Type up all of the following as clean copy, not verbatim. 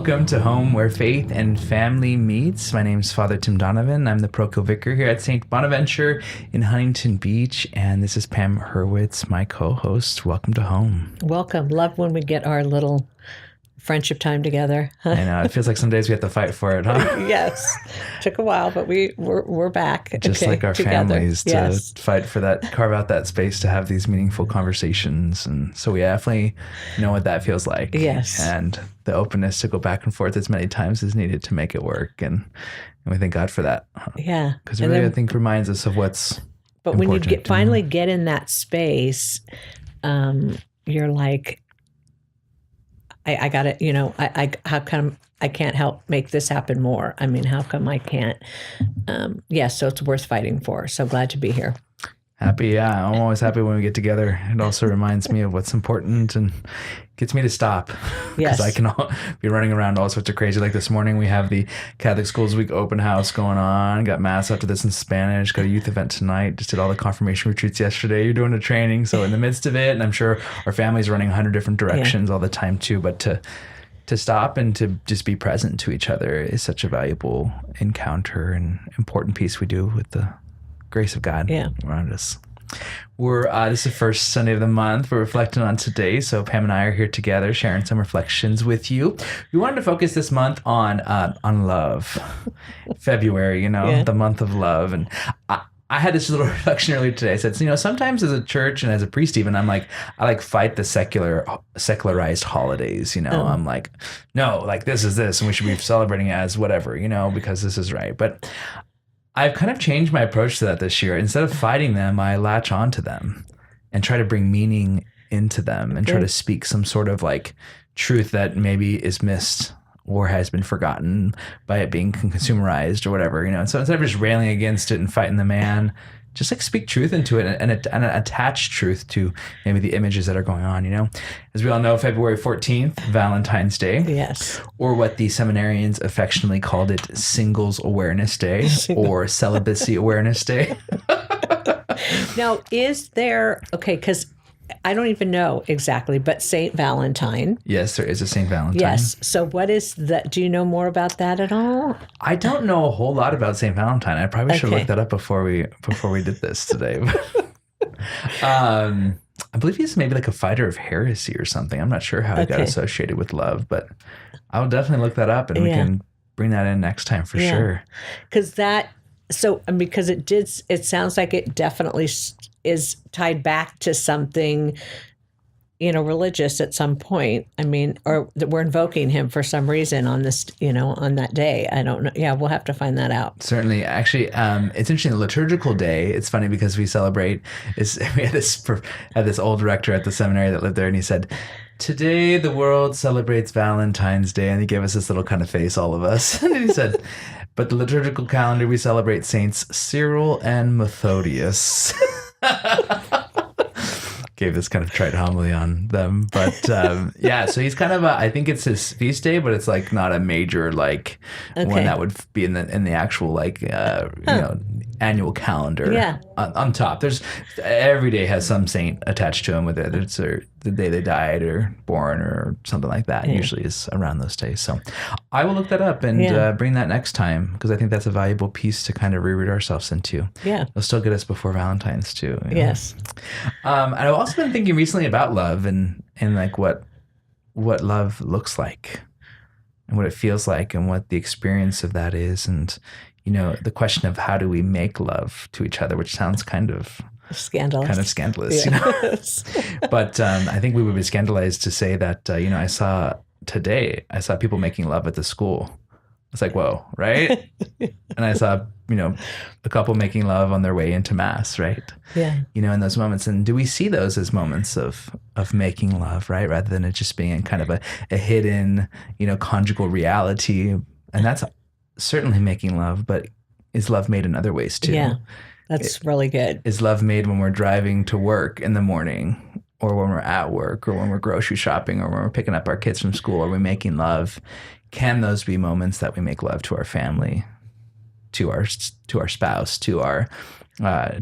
Welcome to Home Where Faith and Family Meets. My name is Father Tim Donovan. I'm the parochial vicar here at St. Bonaventure in Huntington Beach, and this is Pam Hurwitz, my co-host. Welcome to home. Welcome. Love when we get our little friendship time together. I know, it feels like some days we have to fight for it, huh? Yes. Took a while, but we're back. Just like our together. families to Yes. fight for that, carve out that space to have these meaningful conversations. And so we definitely know what that feels like. Yes. And the openness to go back and forth as many times as needed to make it work. And we thank God for that. Yeah. Because it really, I think, reminds us of what's But when you important. finally get in that space, you're like, I got it. I how come I can't help make this happen more? I mean, how come I can't? So it's worth fighting for. So glad to be here. Happy, yeah. I'm always happy when we get together. It also reminds me of what's important and gets me to stop. Yes. Because I can be running around all sorts of crazy. Like this morning, we have the Catholic Schools Week open house going on. Got Mass after this in Spanish. Got a youth event tonight. Just did all the confirmation retreats yesterday. You're doing the training. So in the midst of it, and I'm sure our family's running 100 different directions all the time too. But to stop and to just be present to each other is such a valuable encounter and important piece we do with the grace of God around us. This is the first Sunday of the month. We're reflecting on today. So Pam and I are here together sharing some reflections with you. We wanted to focus this month on love. February, the month of love. And I had this little reflection earlier today. I said, sometimes as a church and as a priest even, I fight the secularized holidays, I'm like, no, like this is this and we should be celebrating it as whatever, because this is right. But I've kind of changed my approach to that this year. Instead of fighting them, I latch onto them and try to bring meaning into them and try to speak some sort of like truth that maybe is missed or has been forgotten by it being consumerized or whatever, And so instead of just railing against it and fighting the man, just like speak truth into it and attach truth to maybe the images that are going on, As we all know, February 14th, Valentine's Day. Yes. Or what the seminarians affectionately called it, Singles Awareness Day or Celibacy Awareness Day. Now, is there, because I don't even know exactly, but Saint Valentine. Yes, there is a Saint Valentine. Yes. So what is that? Do you know more about that at all? I don't know a whole lot about Saint Valentine. I probably should look that up before we did this today. I believe he's maybe like a fighter of heresy or something. I'm not sure how he got associated with love, but I'll definitely look that up and we can bring that in next time for sure. Because it sounds like it definitely is tied back to something, religious at some point. I mean, or that we're invoking him for some reason on this, on that day. I don't know. Yeah, we'll have to find that out. Certainly. Actually, it's interesting. The liturgical day, it's funny because we had this old rector at the seminary that lived there, and he said, "Today the world celebrates Valentine's Day," and he gave us this little kind of face, all of us. And he said, "But the liturgical calendar, we celebrate Saints Cyril and Methodius." Gave this kind of trite homily on them, but so he's kind of I think it's his feast day, but it's like not a major one that would be in the actual annual calendar. On top, there's every day has some saint attached to him, with it. It's the day they died or born or something like that. Usually is around those days. So I will look that up and bring that next time, because I think that's a valuable piece to kind of reroute ourselves into. Yeah, it'll still get us before Valentine's too. Yes. And I've also been thinking recently about love and like what love looks like and what it feels like and what the experience of that is, and the question of how do we make love to each other, which sounds kind of scandalous. Yes. But I think we would be scandalized to say that I saw people making love at the school. It's like, whoa, right? And I saw a couple making love on their way into Mass, right? Yeah. In those moments. And do we see those as moments of making love, right? Rather than it just being kind of a hidden, conjugal reality. And that's certainly making love, but is love made in other ways too? Yeah, that's really good. Is love made when we're driving to work in the morning, or when we're at work, or when we're grocery shopping, or when we're picking up our kids from school? Are we making love? Can those be moments that we make love to our family, to our spouse, to our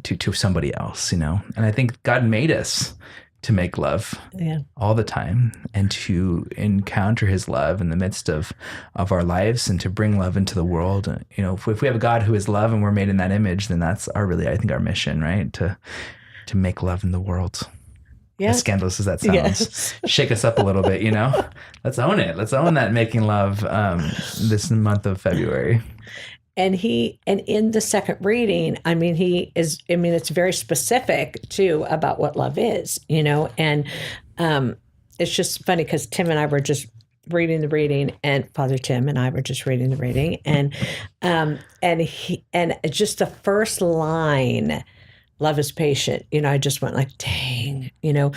to somebody else? And I think God made us to make love Yeah. all the time and to encounter his love in the midst of our lives and to bring love into the world. You know, if we have a God who is love and we're made in that image, then that's I think our mission, right? To make love in the world. Yes. As scandalous as that sounds, Yes. shake us up a little bit, you know? Let's own it. Let's own that making love this month of February. And in the second reading, it's very specific too about what love is, you know, and it's just funny because Tim and I were just reading the reading, and Father Tim and I were just reading the reading, and just the first line, love is patient, you know, I just went like, dang, you know,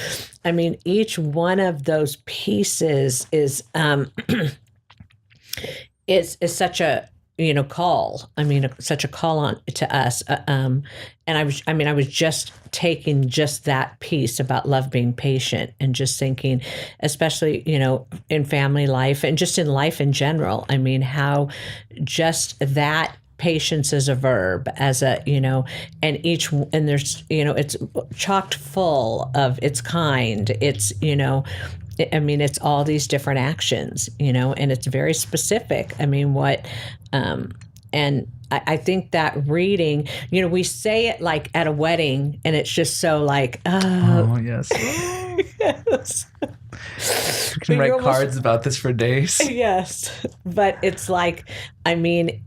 I mean, each one of those pieces is such a, you know, call. I mean, such a call on to us. And I was just taking just that piece about love being patient and just thinking, especially, you know, in family life and just in life in general. I mean, how just that patience is a verb, as a, you know, and there's, you know, it's chocked full of, it's kind, it's, you know, I mean, it's all these different actions, you know, and it's very specific. I mean, and I think that reading, you know, we say it like at a wedding, and it's just so like, oh yes. yes. We can write cards about this for days. Yes, but it's like, I mean,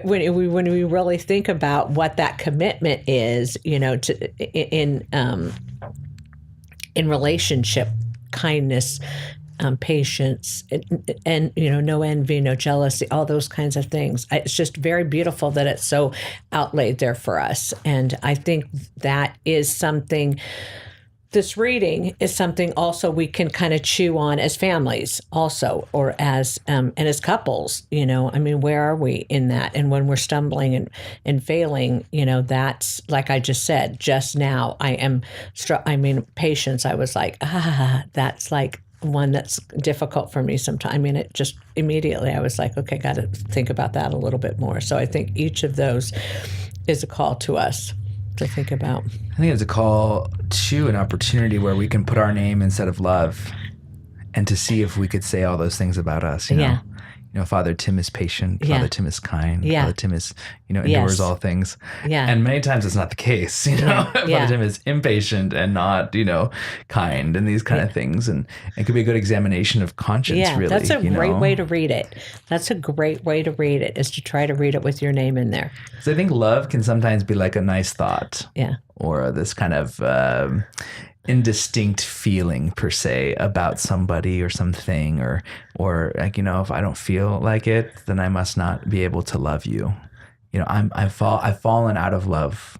when we really think about what that commitment is, you know, in relationship, kindness, patience, and you know, no envy, no jealousy, all those kinds of things. It's just very beautiful that it's so outlaid there for us, and I think that is something. This reading is something also we can kind of chew on as families also, or as and as couples, you know, I mean, where are we in that? And when we're stumbling and failing, you know, that's like I just said just now, patience, I was like, that's like one that's difficult for me sometimes. I mean, it just immediately I was like, okay, got to think about that a little bit more. So I think each of those is a call to us to think about. I think it's a call to an opportunity where we can put our name instead of love, and to see if we could say all those things about us. You know, Father Tim is patient. Father Tim is kind. Father Tim is, you know, endures all things. Yeah. And many times it's not the case. You know, Father Tim is impatient and not, you know, kind, and these kind of things. And it could be a good examination of conscience. Yeah, really, that's a great way to read it. That's a great way to read it, is to try to read it with your name in there. So I think love can sometimes be like a nice thought. Yeah. Or this kind of indistinct feeling per se about somebody or something, or like, you know, if I don't feel like it, then I must not be able to love you. You know, I've fallen out of love.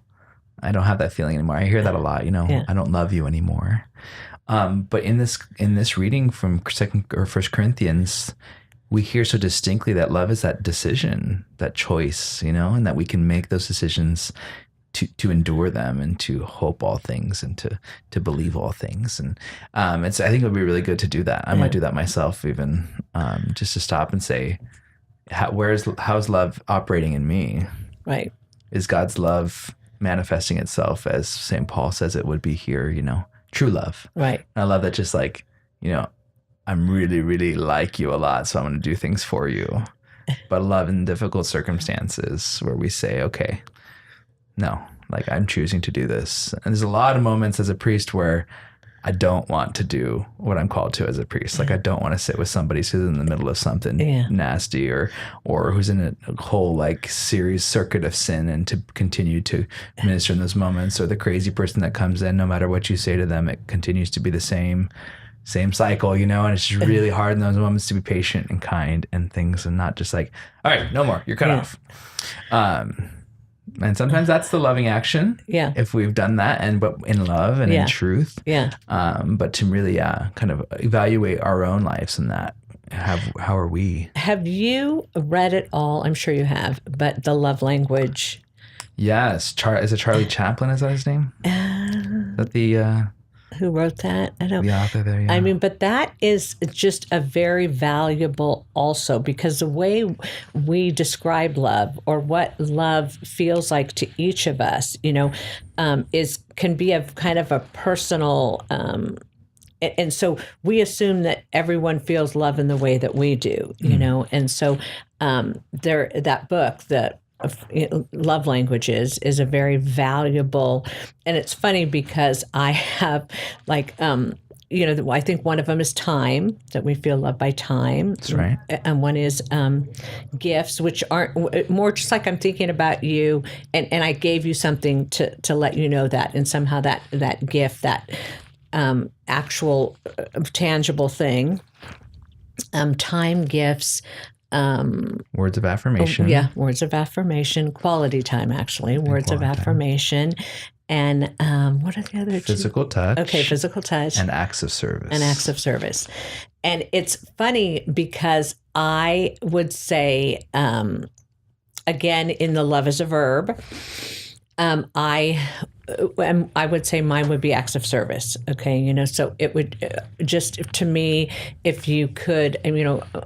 I don't have that feeling anymore. I hear that a lot, you know, I don't love you anymore. But in this reading from 2nd or 1st Corinthians, we hear so distinctly that love is that decision, that choice, you know, and that we can make those decisions to endure them and to hope all things and to believe all things. And I think it would be really good to do that. I might do that myself, even just to stop and say, how's love operating in me? Right. Is God's love manifesting itself as St. Paul says it would be here, you know, true love. Right. And I love that, just like, you know, I'm really, really like you a lot, so I'm going to do things for you. But love in difficult circumstances where we say, okay, no, like I'm choosing to do this. And there's a lot of moments as a priest where I don't want to do what I'm called to as a priest. Like I don't want to sit with somebody who's in the middle of something nasty or who's in a whole like series circuit of sin, and to continue to minister in those moments. Or the crazy person that comes in, no matter what you say to them, it continues to be the same cycle, you know, and it's just really hard in those moments to be patient and kind and things, and not just like, all right, no more, you're cut off. And sometimes that's the loving action. Yeah. If we've done that, but in love and in truth. Yeah. But to really, kind of evaluate our own lives in that. How are we? Have you read it all? I'm sure you have, but The Love Language. Yes. Is it Charlie Chaplin? Is that his name? Is that the who wrote that? I don't. The author there, yeah. I mean, but that is just a very valuable also, because the way we describe love, or what love feels like to each of us, is can be a kind of a personal. And so we assume that everyone feels love in the way that we do, and so that book, the love languages, is a very valuable. And it's funny because I have like I think one of them is time, that we feel loved by time. That's right. And one is gifts, which aren't, more just like I'm thinking about you, and I gave you something to let you know that, and somehow that gift, that actual tangible thing, time, gifts, words of affirmation. Words of affirmation, quality time, actually, words of affirmation, and what are the other two? Physical touch. Okay, physical touch. And acts of service. And it's funny because I would say, again, in the love as a verb, I would say mine would be acts of service. Okay, so it would just, to me, if you could,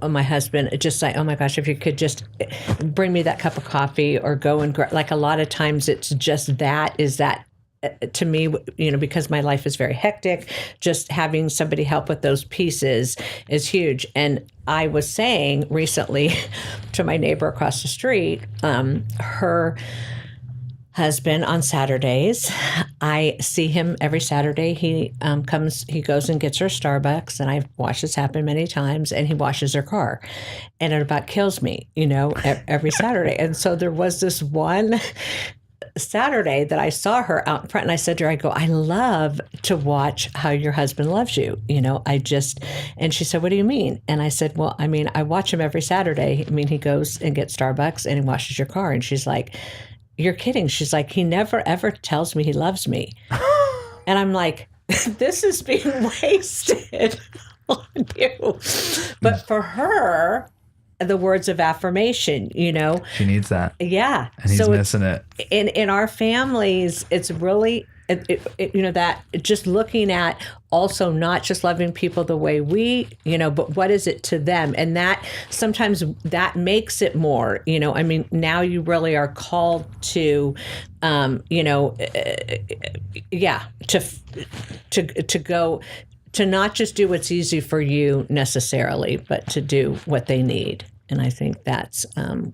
my husband, just like, oh my gosh, if you could just bring me that cup of coffee, or go and like, a lot of times it's just that to me, because my life is very hectic, just having somebody help with those pieces is huge. And I was saying recently to my neighbor across the street, her husband, on Saturdays, I see him every Saturday. He goes and gets her Starbucks, and I've watched this happen many times, and he washes her car. And it about kills me, every Saturday. And so there was this one Saturday that I saw her out in front, and I said to her, I love to watch how your husband loves you. And she said, what do you mean? And I said, well, I watch him every Saturday. He goes and gets Starbucks, and he washes your car. And she's like, you're kidding. She's like, he never, ever tells me he loves me. And I'm like, this is being wasted on you. But for her, the words of affirmation, She needs that. Yeah. And he's missing it. In our families, it's really, that just looking at also not just loving people the way we, but what is it to them? And that sometimes that makes it more, now you really are called to, to go, to not just do what's easy for you necessarily, but to do what they need. And I think that's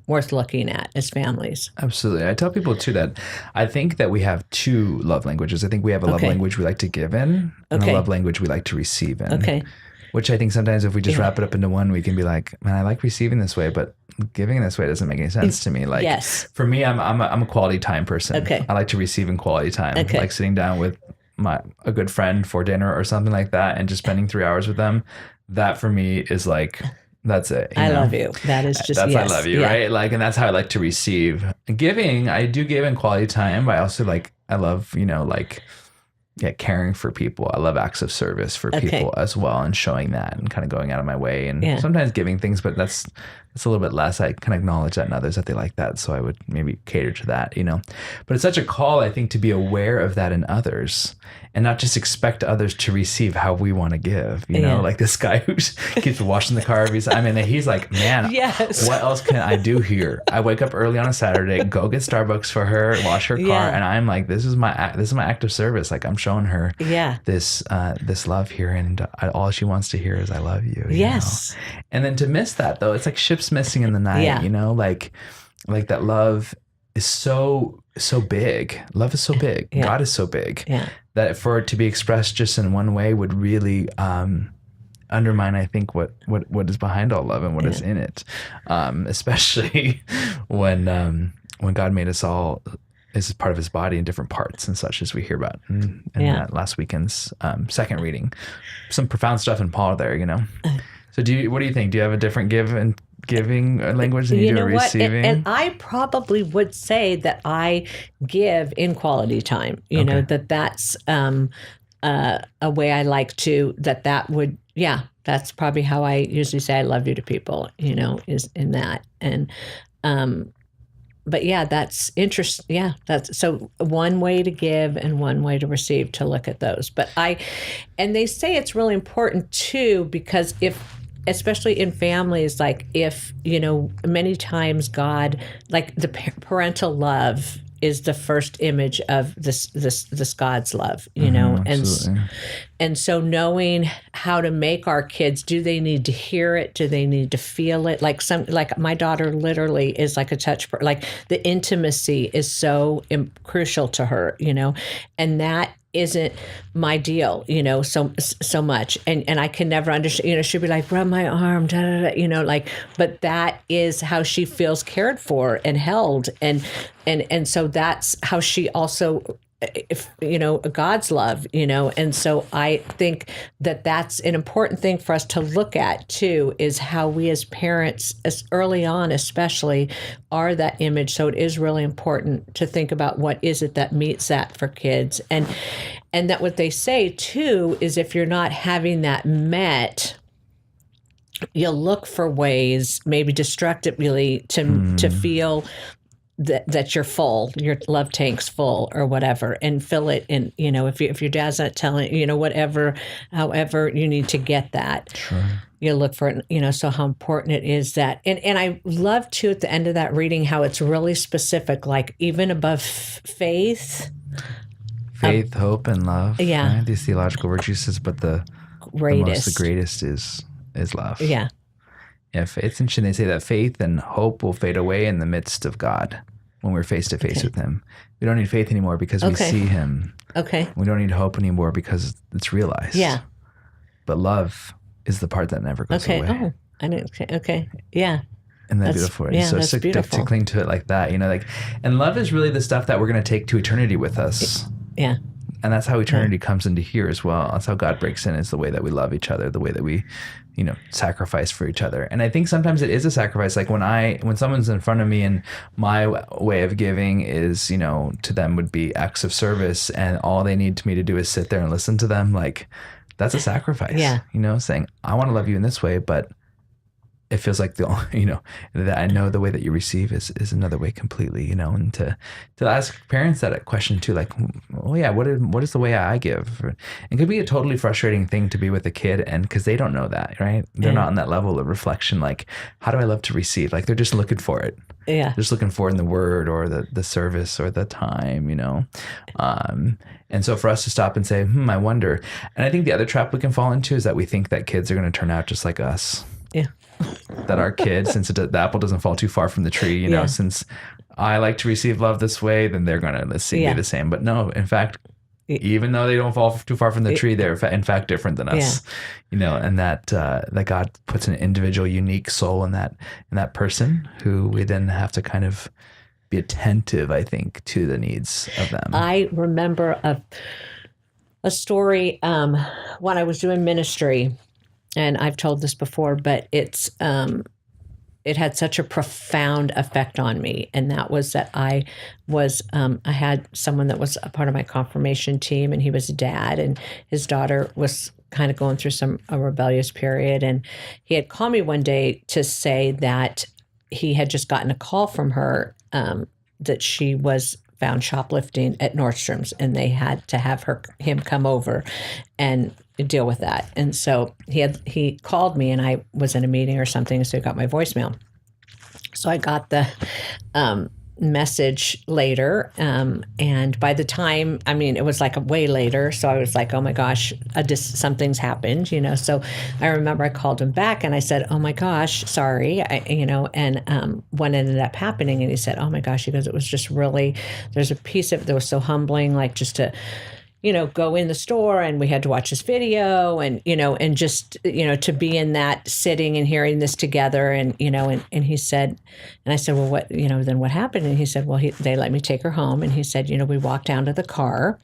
worth looking at as families. Absolutely. I tell people, too, that I think that we have two love languages. I think we have a love language we like to give in, and a love language we like to receive in. Okay. Which I think sometimes if we just wrap it up into one, we can be like, man, I like receiving this way, but giving this way doesn't make any sense to me. Like, yes. For me, I'm a quality time person. Okay. I like to receive in quality time. Okay. Like sitting down with a good friend for dinner or something like that, and just spending 3 hours with them. That for me is like, that's it. I love you. That is just, that's, yes. I love you, right? Like, and that's how I like to receive. Giving, I do give in quality time, but I also I love, caring for people. I love acts of service for people as well, and showing that, and kind of going out of my way, and sometimes giving things, but that's a little bit less. I can acknowledge that in others that they like that, so I would maybe cater to that, But it's such a call, I think, to be aware of that in others, and not just expect others to receive how we want to give. Like this guy who keeps washing the car every time. He's like, man, yes. What else can I do here? I wake up early on a Saturday, go get Starbucks for her, wash her car, and I'm like, this is my act of service. Like, I'm showing her this love here, and all she wants to hear is I love you. Yes. And then to miss that, though, it's like ships missing in the night. Like that love is so big. Love is so big. God is so big that for it to be expressed just in one way would really undermine, I think, what is behind all love and what is in it, especially when God made us all as part of His body in different parts and such, as we hear about in that last weekend's second reading. Some profound stuff in Paul there, So what do you think? Do you have a different giving language than you do receiving? And I probably would say that I give in quality time. That's a way I like to. That would that's probably how I usually say I love you to people. Is in that. And but yeah, that's interesting. Yeah, that's so one way to give and one way to receive, to look at those. And they say it's really important too, because especially in families, like if, many times God, like the parental love is the first image of this God's love, Absolutely. and so knowing how to make our kids, do they need to hear it? Do they need to feel it? Like my daughter literally is like a like the intimacy is so crucial to her, and that isn't my deal, so much. And I can never understand, she'll be like, rub my arm, da, da, da, but that is how she feels cared for and held. And so that's how she also, God's love, and so I think that that's an important thing for us to look at too, is how we as parents, as early on especially, are that image. So it is really important to think about what is it that meets that for kids. And that what they say too is if you're not having that met, you'll look for ways, maybe destructively, to feel that you're full, your love tank's full or whatever, and fill it in, if your dad's not telling, whatever, however you need to get that. Sure. You look for it, so how important it is that, and I love too at the end of that reading how it's really specific, like even above faith, hope, and love. Yeah. Right? These theological virtues says, but the greatest is love. Yeah. Yeah, it's interesting. They say that faith and hope will fade away in the midst of God when we're face to face with Him. We don't need faith anymore because we see Him. Okay. We don't need hope anymore because it's realized. Yeah. But love is the part that never goes away. Oh, I didn't. Okay. Yeah. And that's beautiful. Yeah, so that's beautiful. To cling to it like that, and love is really the stuff that we're going to take to eternity with us. Yeah. And that's how eternity comes into here as well. That's how God breaks in, is the way that we love each other, the way that we, sacrifice for each other. And I think sometimes it is a sacrifice. Like when someone's in front of me and my way of giving is, to them would be acts of service, and all they need me to do is sit there and listen to them. Like that's a sacrifice, saying, I want to love you in this way, but it feels like that I know the way that you receive is another way completely, and to ask parents that question too, like, oh yeah, what is the way I give? It could be a totally frustrating thing to be with a kid, and because they don't know that, right? They're not on that level of reflection, like, how do I love to receive? Like they're just looking for it. Yeah. They're just looking for it in the word or the service or the time, and so for us to stop and say, I wonder. And I think the other trap we can fall into is that we think that kids are going to turn out just like us. Yeah. That our kids, since the apple doesn't fall too far from the tree, since I like to receive love this way, then they're going to be the same. But no, in fact, even though they don't fall too far from the tree, they're in fact different than us, and that God puts an individual, unique soul in that person, who we then have to kind of be attentive, I think, to the needs of them. I remember a story when I was doing ministry. And I've told this before, but it had such a profound effect on me. And that was that I had someone that was a part of my confirmation team, and he was a dad, and his daughter was kind of going through a rebellious period. And he had called me one day to say that he had just gotten a call from her that she was found shoplifting at Nordstrom's, and they had to have him come over and deal with that. And so he called me, and I was in a meeting or something, so he got my voicemail. So I got the message later, and by the time, it was like way later, so I was like, oh my gosh, something's happened, so I remember I called him back and I said, oh my gosh, sorry, and what ended up happening, and he said, oh my gosh, he goes, it was just really, there's a piece of it that was so humbling, like just to go in the store, and we had to watch this video, and, and just, to be in that sitting and hearing this together, and, and he said, and I said, well, what, then what happened? And he said, well, they let me take her home. And he said, we walked down to the car,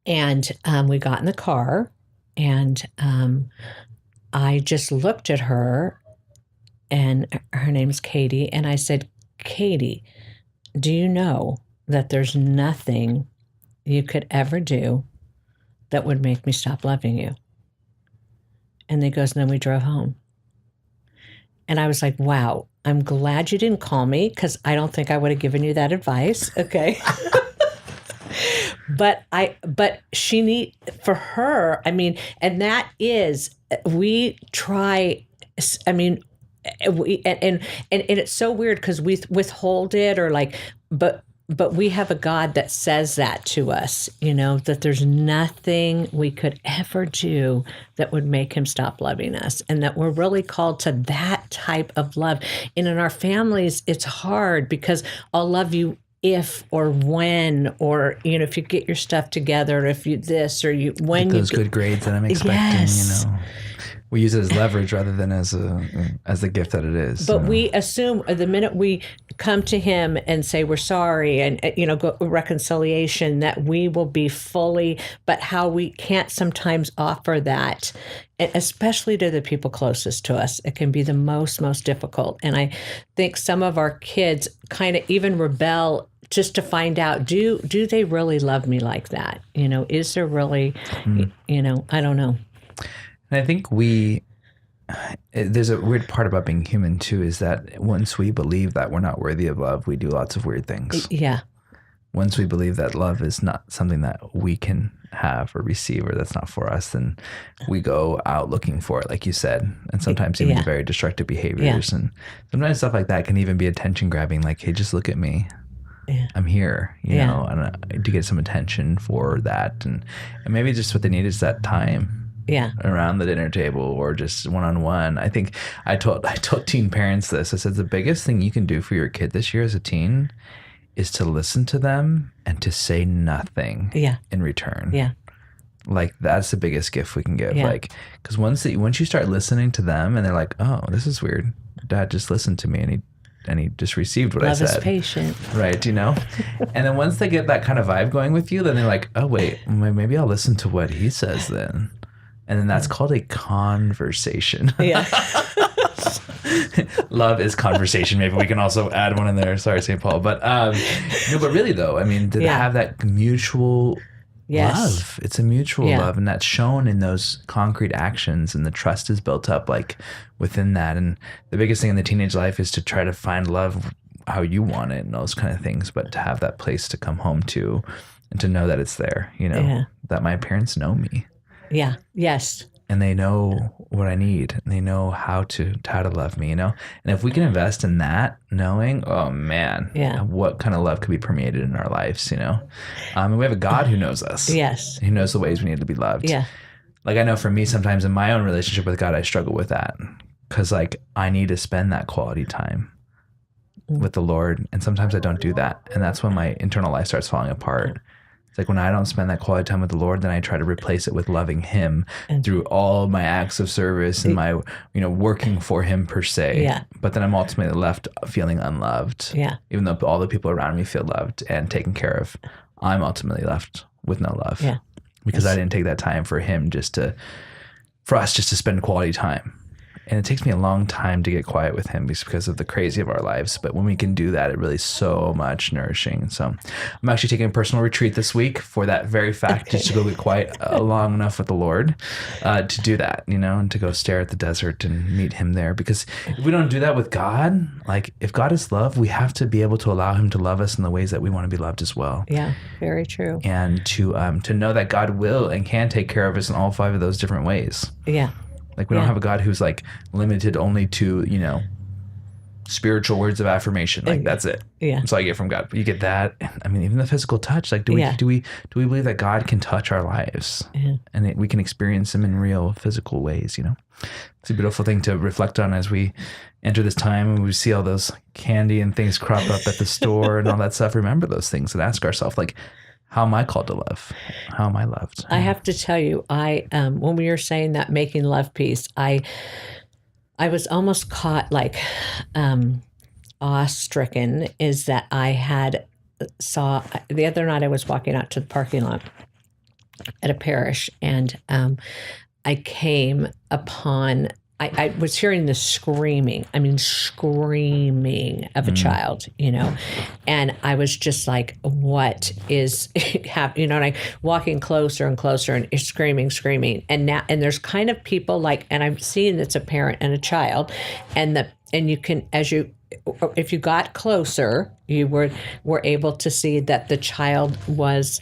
and we got in the car, and I just looked at her, and her name's Katie. And I said, Katie, do you know that there's nothing you could ever do that would make me stop loving you? And he goes, and then we drove home. And I was like, wow, I'm glad you didn't call me because I don't think I would have given you that advice. Okay. But she need for her, I mean, and that is, we try, I mean, and it's so weird because we withhold it or like, but we have a God that says that to us, that there's nothing we could ever do that would make him stop loving us, and that we're really called to that type of love. And in our families, it's hard because I'll love you if or when, or if you get your stuff together, if you this or you when Get those you good grades that I'm expecting. Yes. We use it as leverage rather than as the gift that it is. But we assume the minute we come to him and say we're sorry and go reconciliation, that we will be fully. But how we can't sometimes offer that, especially to the people closest to us, it can be the most difficult. And I think some of our kids kind of even rebel just to find out, do they really love me like that? Is there really, I don't know. And I think there's a weird part about being human too, is that once we believe that we're not worthy of love, we do lots of weird things. Yeah. Once we believe that love is not something that we can have or receive, or that's not for us, then we go out looking for it, like you said, and sometimes even very destructive behaviors. And sometimes stuff like that can even be attention grabbing, like, hey, just look at me. Yeah. I'm here, know, and to get some attention for that. And maybe just what they need is that time. Yeah. Around the dinner table or just one-on-one. I think I told teen parents this. I said, the biggest thing you can do for your kid this year as a teen is to listen to them and to say nothing in return. Yeah. Like, that's the biggest gift we can give. Yeah. Like, because once you start listening to them and they're like, oh, this is weird. Dad just listened to me and he just received what I said. Love is patient. Right, And then once they get that kind of vibe going with you, then they're like, oh, wait, maybe I'll listen to what he says then. And then that's called a conversation. Yeah. Love is conversation. Maybe we can also add one in there. Sorry, St. Paul. But but really though, I mean, to have that mutual love. It's a mutual love, and that's shown in those concrete actions, and the trust is built up like within that. And the biggest thing in the teenage life is to try to find love how you want it and those kind of things, but to have that place to come home to and to know that it's there, that my parents know me. Yeah. Yes. And they know what I need, and they know how to love me, And if we can invest in that, knowing, oh man, what kind of love could be permeated in our lives, And we have a God who knows us. Yes. Who knows the ways we need to be loved. Yeah. Like, I know for me, sometimes in my own relationship with God, I struggle with that because like I need to spend that quality time with the Lord. And sometimes I don't do that. And that's when my internal life starts falling apart. It's like when I don't spend that quality time with the Lord, then I try to replace it with loving him through all my acts of service and my, working for him per se. Yeah. But then I'm ultimately left feeling unloved. Yeah. Even though all the people around me feel loved and taken care of, I'm ultimately left with no love. Yeah. Because I didn't take that time for him for us to spend quality time. And it takes me a long time to get quiet with him because of the crazy of our lives. But when we can do that, it really is so much nourishing. So I'm actually taking a personal retreat this week for that very fact, just to go get quiet long enough with the Lord to do that, and to go stare at the desert and meet him there. Because if we don't do that with God, like if God is love, we have to be able to allow him to love us in the ways that we want to be loved as well. Yeah, very true. And to know that God will and can take care of us in all 5 of those different ways. Yeah. Like we don't have a God who's like limited only to, spiritual words of affirmation. Like that's it. Yeah. That's all you get from God. But you get that. I mean, even the physical touch. Like, do we believe that God can touch our lives and we can experience him in real physical ways? It's a beautiful thing to reflect on as we enter this time and we see all those candy and things crop up at the store and all that stuff. Remember those things and ask ourselves, like, how am I called to love? How am I loved? I have to tell you, when we were saying that making love piece, I was almost caught like awe-stricken. Is that I saw the other night I was walking out to the parking lot at a parish, and I came upon. I was hearing the screaming of a child, and I was just like, what is happening? And I walking closer and closer and screaming. And now, and there's kind of people like, and I'm seeing it's a parent and a child, and you can, if you got closer, you were able to see that the child was,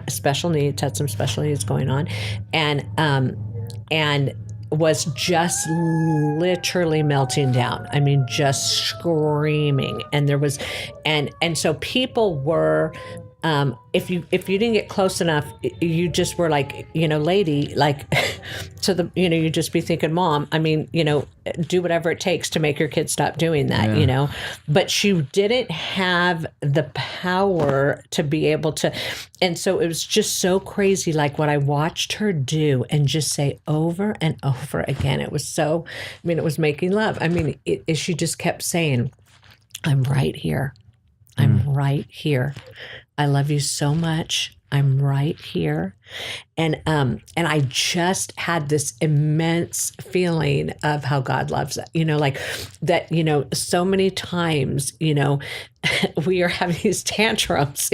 special needs, had some special needs going on, and was just literally melting down. I mean, just screaming. And there was, and so people were, if you didn't get close enough, you just were like, lady, like, to the, you just be thinking, Mom, I mean, do whatever it takes to make your kid stop doing that, but she didn't have the power to be able to. And so it was just so crazy, like what I watched her do and just say over and over again. It was so, it was making love. I mean, she just kept saying, I'm right here. I'm right here. I love you so much. I'm right here. And I just had this immense feeling of how God loves it. Like that, so many times, we are having these tantrums,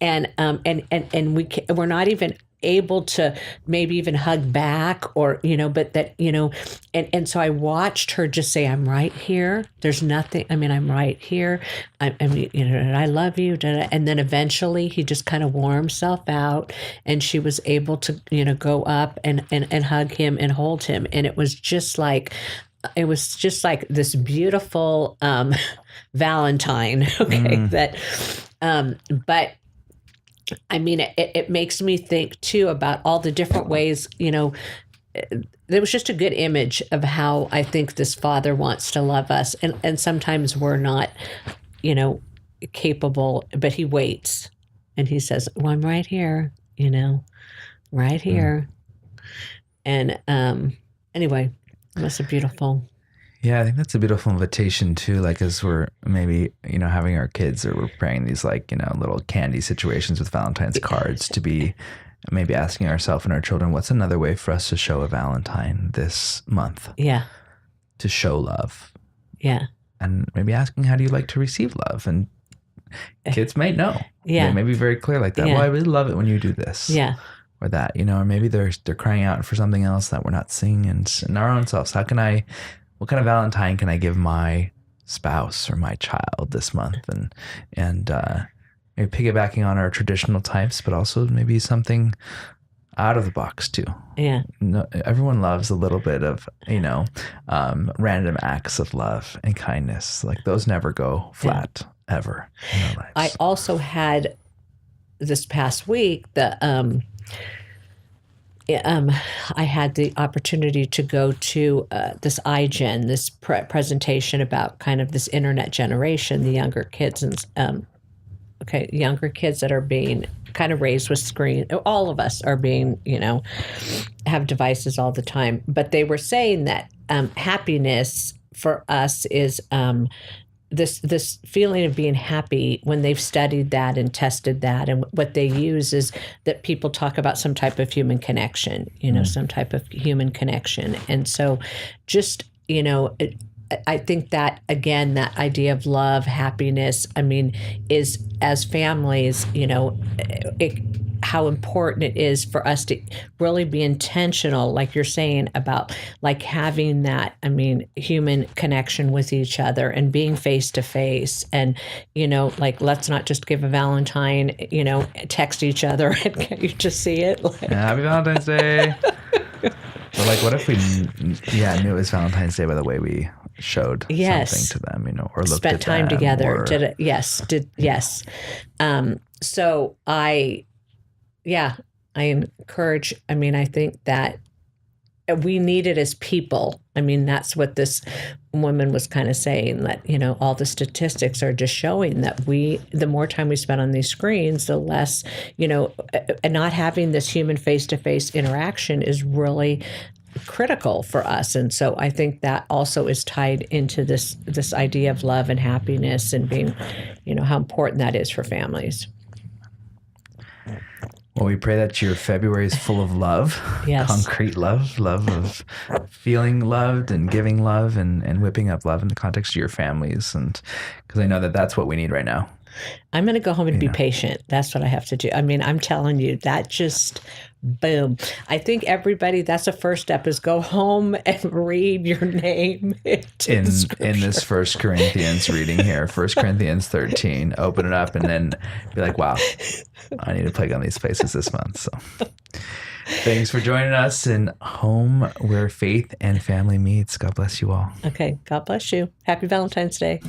and we're not even able to maybe even hug back or, but that, and so I watched her just say, I'm right here. There's nothing, I'm right here. I mean, I love you. And then eventually he just kind of wore himself out and she was able to, go up and hug him and hold him. And it was just like this beautiful, Valentine. Okay. That, but I mean, it makes me think too about all the different ways, there was just a good image of how I think this Father wants to love us. And sometimes we're not, capable, but he waits and he says, well, I'm right here, right here. And anyway, that's a beautiful. Yeah, I think that's a beautiful invitation too. Like as we're maybe, having our kids or we're preparing these like, little candy situations with Valentine's cards to be maybe asking ourselves and our children, what's another way for us to show a Valentine this month? Yeah. To show love. Yeah. And maybe asking, how do you like to receive love? And kids might know. Yeah. They may be very clear like that. Yeah. Well, I really love it when you do this. Yeah. Or that, or maybe they're crying out for something else that we're not seeing in our own selves. What kind of Valentine can I give my spouse or my child this month? And maybe piggybacking on our traditional types, but also maybe something out of the box too. Yeah. No, everyone loves a little bit of, random acts of love and kindness. Like those never go flat ever in our lives. I also had this past week I had the opportunity to go to this iGen, this presentation about kind of this internet generation, the younger kids younger kids that are being kind of raised with screen. All of us are being, have devices all the time. But they were saying that happiness for us is this feeling of being happy when they've studied that and tested that. And what they use is that people talk about some type of human connection, some type of human connection. And so just, I think that, again, that idea of love, happiness, is as families, how important it is for us to really be intentional, like you're saying, about like having that, human connection with each other and being face to face. And, like, let's not just give a Valentine, text each other and you just see it. Like, Happy Valentine's Day. But like, what if we knew it was Valentine's Day by the way we showed something to them, or looked spent at time them, together. or... Yes. So I encourage, I think that we need it as people. That's what this woman was kind of saying, that, all the statistics are just showing that the more time we spend on these screens, the less, and not having this human face-to-face interaction is really critical for us. And so I think that also is tied into this idea of love and happiness and being, how important that is for families. Well, we pray that your February is full of love, yes. Concrete love of feeling loved and giving love and whipping up love in the context of your families. And because I know that that's what we need right now. I'm going to go home and be patient. That's what I have to do. I mean, I'm telling you, that just boom. I think everybody, that's the first step, is go home and read your name in this First Corinthians reading here, 1 Corinthians 13. Open it up and then be like, wow, I need to plague on these places this month. So thanks for joining us in Home Where Faith and Family Meets. God bless you all. Okay. God bless you. Happy Valentine's Day.